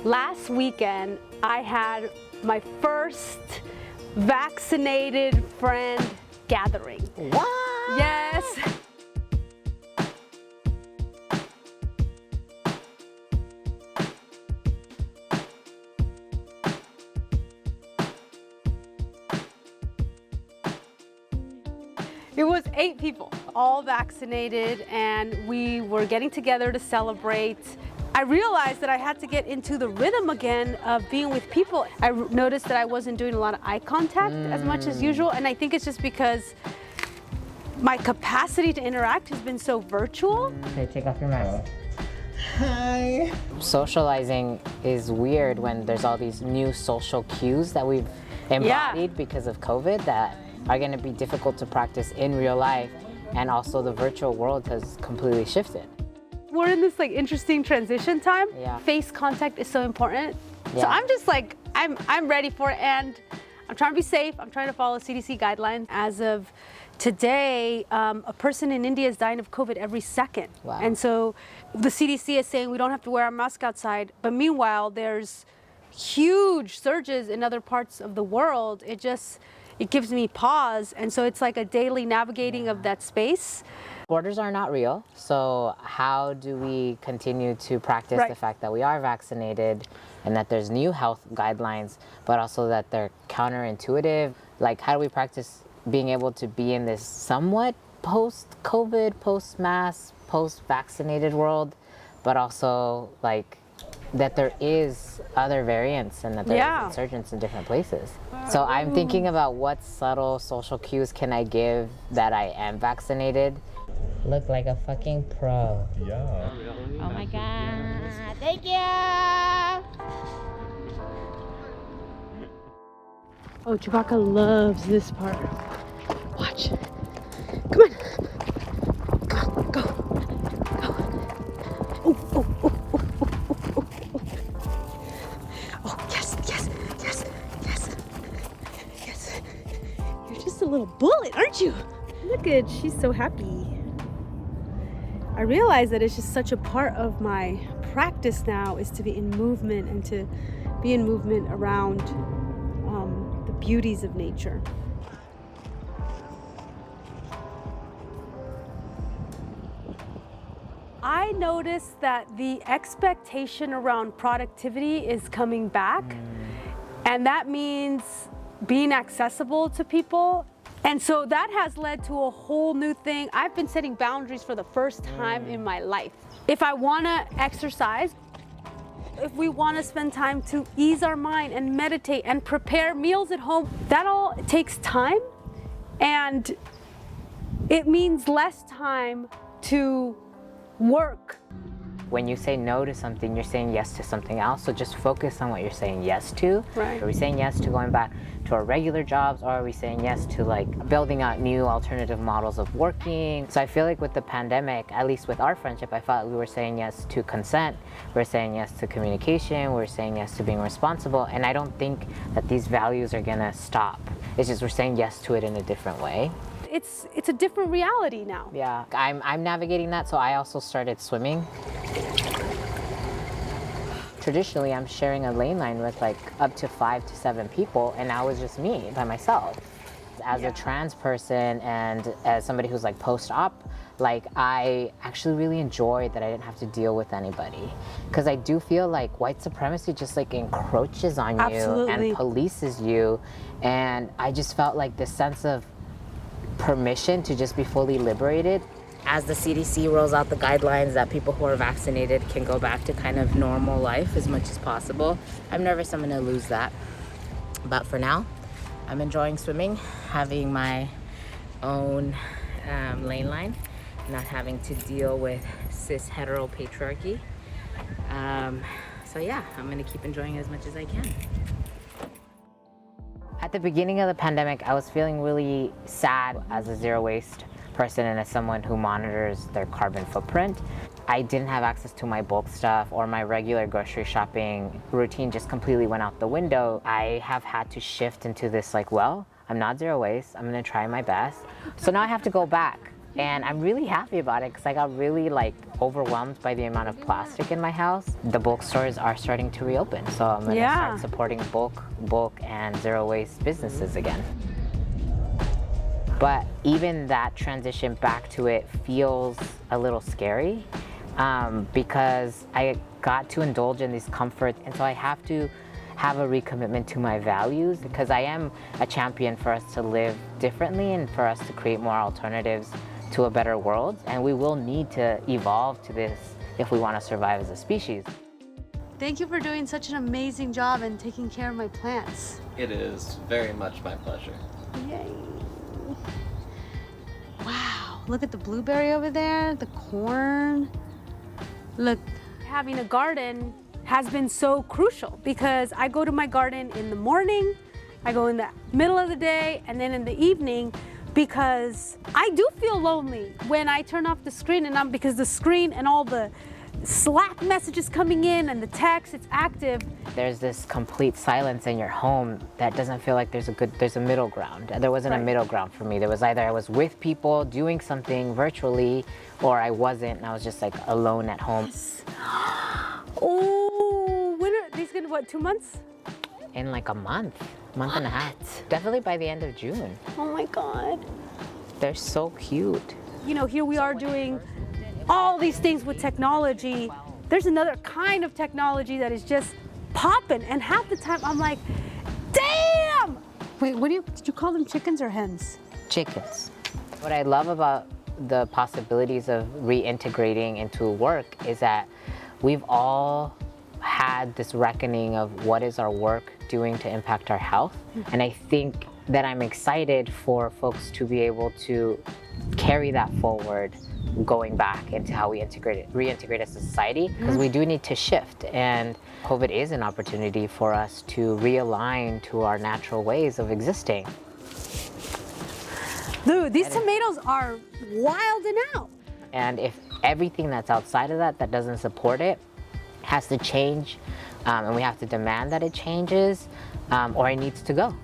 Last weekend, I had my first vaccinated friend gathering. What? Yes. It was 8 people, all vaccinated, and we were getting together to celebrate. I realized that I had to get into the rhythm again of being with people. I noticed that I wasn't doing a lot of eye contact as much as usual, and I think it's just because my capacity to interact has been so virtual. Okay, take off your mask. Hi. Socializing is weird when there's all these new social cues that we've embodied because of COVID that are going to be difficult to practice in real life, and also the virtual world has completely shifted. We're in this like interesting transition time. Yeah. Face contact is so important. Yeah. So I'm just like, I'm ready for it, and I'm trying to be safe. I'm trying to follow CDC guidelines. As of today, a person in India is dying of COVID every second. Wow. And so the CDC is saying we don't have to wear our mask outside. But meanwhile, there's huge surges in other parts of the world. It gives me pause. And so it's like a daily navigating of that space. Borders are not real, so how do we continue to practice the fact that we are vaccinated and that there's new health guidelines, but also that they're counterintuitive? Like, how do we practice being able to be in this somewhat post-COVID, post-mask, post-vaccinated world, but also like that there is other variants and that there is insurgents in different places. So I'm thinking about what subtle social cues can I give that I am vaccinated. Look like a fucking pro. Yeah. Oh my god. Thank you. Oh, Chewbacca loves this part. Watch. Come on. Come on, go. Go. Oh, oh, oh, oh, oh, oh, oh, oh. Oh, yes, yes, yes, yes. Yes. You're just a little bullet, aren't you? Look at, she's so happy. I realize that it's just such a part of my practice now is to be in movement and to be in movement around the beauties of nature. I noticed that the expectation around productivity is coming back, and that means being accessible to people. And so that has led to a whole new thing. I've been setting boundaries for the first time in my life. If I want to exercise, if we want to spend time to ease our mind and meditate and prepare meals at home, that all takes time, and it means less time to work. When you say no to something, you're saying yes to something else. So just focus on what you're saying yes to. Right. Are we saying yes to going back to our regular jobs, or are we saying yes to like building out new alternative models of working? So I feel like with the pandemic, at least with our friendship, I felt we were saying yes to consent, we're saying yes to communication, we're saying yes to being responsible, and I don't think that these values are gonna stop. It's just we're saying yes to it in a different way. It's a different reality now. Yeah, I'm navigating that, so I also started swimming. Traditionally, I'm sharing a lane line with like up to 5 to 7 people, and now it's just me by myself. As a trans person and as somebody who's like post-op, like I actually really enjoyed that I didn't have to deal with anybody. Because I do feel like white supremacy just like encroaches on you and polices you, and I just felt like this sense of permission to just be fully liberated. As the CDC rolls out the guidelines that people who are vaccinated can go back to kind of normal life as much as possible, I'm nervous I'm gonna lose that. But for now, I'm enjoying swimming, having my own lane line, not having to deal with cis hetero patriarchy. So yeah, I'm gonna keep enjoying it as much as I can. At the beginning of the pandemic, I was feeling really sad as a zero waste person and as someone who monitors their carbon footprint. I didn't have access to my bulk stuff, or my regular grocery shopping routine just completely went out the window. I have had to shift into this like, well, I'm not zero waste, I'm gonna try my best. So now I have to go back And I'm really happy about it because I got really like overwhelmed by the amount of plastic in my house. The bulk stores are starting to reopen, so I'm gonna start supporting bulk and zero waste businesses again. But even that transition back to it feels a little scary because I got to indulge in these comforts, and so I have to have a recommitment to my values because I am a champion for us to live differently and for us to create more alternatives to a better world, and we will need to evolve to this if we want to survive as a species. Thank you for doing such an amazing job and taking care of my plants. It is very much my pleasure. Yay. Wow, look at the blueberry over there, the corn. Look, having a garden has been so crucial because I go to my garden in the morning, I go in the middle of the day, and then in the evening, because I do feel lonely when I turn off the screen, and because the screen and all the Slack messages coming in and the text, it's active. There's this complete silence in your home that doesn't feel like there's a middle ground. There wasn't a middle ground for me. There was either I was with people doing something virtually, or I wasn't, and I was just like alone at home. Yes. Oh, when are these gonna, what, 2 months? In like a month and a half. Definitely by the end of June. Oh my God. They're so cute. You know, here we are doing all these things with technology. There's another kind of technology that is just popping, and half the time I'm like, damn! Wait, did you call them chickens or hens? Chickens. What I love about the possibilities of reintegrating into work is that we've all had this reckoning of what is our work doing to impact our health. And I think that I'm excited for folks to be able to carry that forward going back into how we reintegrate as a society, because we do need to shift, and COVID is an opportunity for us to realign to our natural ways of existing. Dude, these tomatoes are wilding out. And if everything that's outside of that doesn't support it has to change, and we have to demand that it changes, or it needs to go.